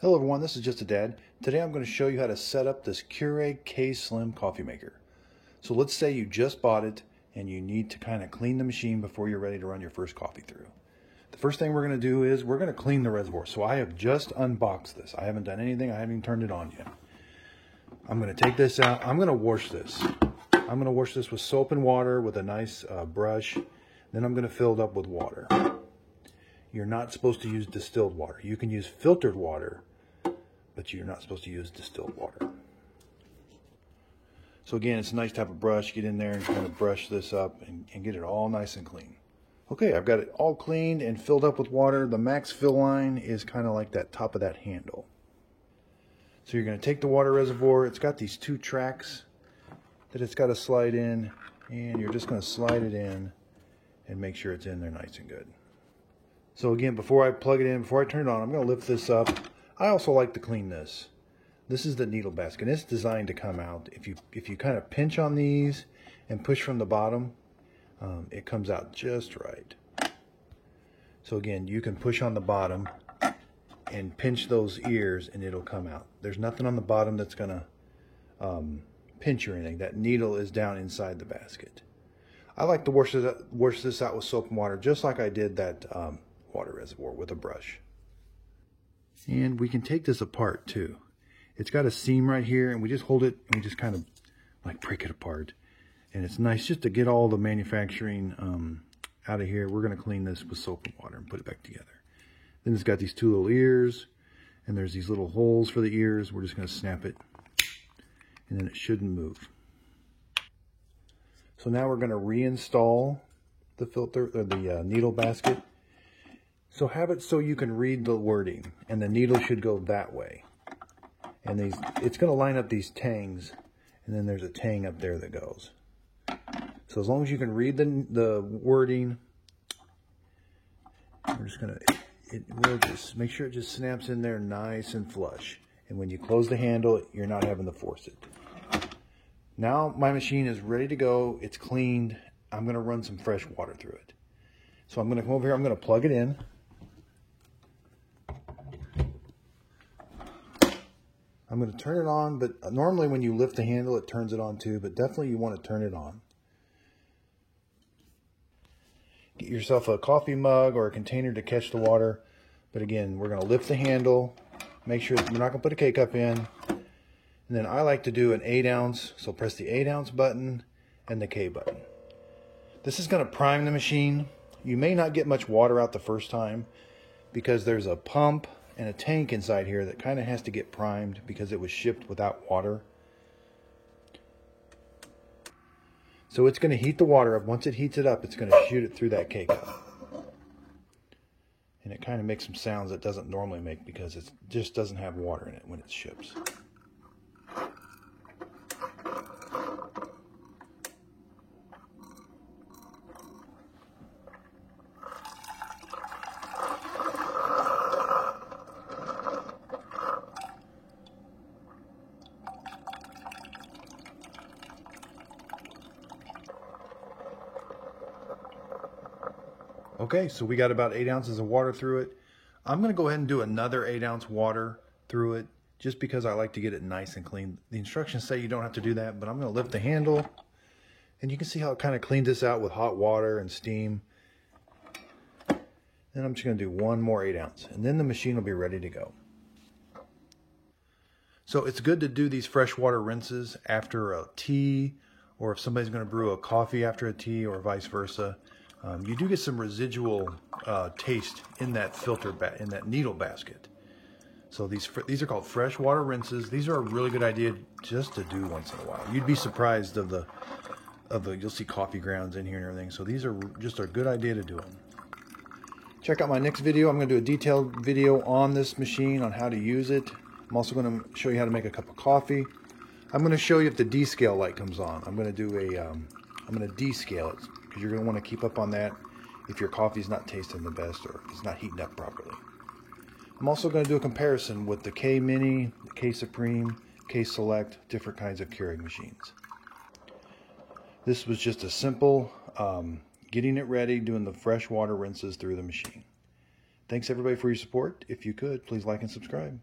Hello everyone, this is Just a Dad. Today I'm going to show you how to set up this Keurig K-Slim coffee maker. So let's say you just bought it and you need to kind of clean the machine before you're ready to run your first coffee through. The first thing we're going to do is we're going to clean the reservoir. So I have just unboxed this. I haven't done anything. I haven't even turned it on yet. I'm going to take this out. I'm going to wash this. I'm going to wash this with soap and water with a nice brush. Then I'm going to fill it up with water. You're not supposed to use distilled water. You can use filtered water, but you're not supposed to use distilled water. So again, it's a nice type of brush. Get in there and kind of brush this up and get it all nice and clean. Okay, I've got it all cleaned and filled up with water. The max fill line is kind of like that top of that handle. So you're going to take the water reservoir. It's got these two tracks that it's got to slide in, and you're just going to slide it in and make sure it's in there nice and good. So again, before I plug it in, before I turn it on, I'm going to lift this up. I also like to clean this. This is the needle basket. It's designed to come out. If you kind of pinch on these and push from the bottom, it comes out just right. So again, you can push on the bottom and pinch those ears and it'll come out. There's nothing on the bottom that's going to pinch or anything. That needle is down inside the basket. I like to wash this out with soap and water, just like I did that water reservoir with a brush. And we can take this apart too. It's got a seam right here, and we just hold it and we just kind of like break it apart. And it's nice just to get all the manufacturing out of here. We're going to clean this with soap and water and put it back together. Then it's got these two little ears, and there's these little holes for the ears. We're just going to snap it, and then it shouldn't move. So now we're going to reinstall the filter, or the needle basket. So have it so you can read the wording, and the needle should go that way. And it's going to line up these tangs, and then there's a tang up there that goes. So as long as you can read the wording, we're just going to, it will just make sure it just snaps in there nice and flush. And when you close the handle, you're not having to force it. Now my machine is ready to go. It's cleaned. I'm going to run some fresh water through it. So I'm going to come over here. I'm going to plug it in. I'm going to turn it on, but normally when you lift the handle, it turns it on too, but definitely you want to turn it on. Get yourself a coffee mug or a container to catch the water. But again, we're going to lift the handle, make sure we're not going to put a K-cup in. And then I like to do an 8 ounce, so press the 8 ounce button and the K button. This is going to prime the machine. You may not get much water out the first time because there's a pump and a tank inside here that kind of has to get primed because it was shipped without water. So it's going to heat the water up. Once it heats it up, it's going to shoot it through that K-cup. And it kind of makes some sounds it doesn't normally make because it just doesn't have water in it when it ships. Okay, so we got about 8 ounces of water through it. I'm going to go ahead and do another 8 ounce water through it just because I like to get it nice and clean. The instructions say you don't have to do that, but I'm going to lift the handle and you can see how it kind of cleans this out with hot water and steam. Then I'm just going to do one more 8 ounce and then the machine will be ready to go. So it's good to do these freshwater rinses after a tea, or if somebody's going to brew a coffee after a tea, or vice versa. You do get some residual taste in that in that needle basket. So these are called freshwater rinses. These are a really good idea just to do once in a while. You'd be surprised of the you'll see coffee grounds in here and everything. So these are just a good idea to do them. Check out my next video. I'm going to do a detailed video on this machine on how to use it. I'm also going to show you how to make a cup of coffee. I'm going to show you if the descale light comes on. I'm going to do I'm going to descale it because you're going to want to keep up on that if your coffee's not tasting the best or it's not heating up properly. I'm also going to do a comparison with the K-Mini, the K-Supreme, K-Select, different kinds of Keurig machines. This was just a simple getting it ready, doing the fresh water rinses through the machine. Thanks everybody for your support. If you could, please like and subscribe.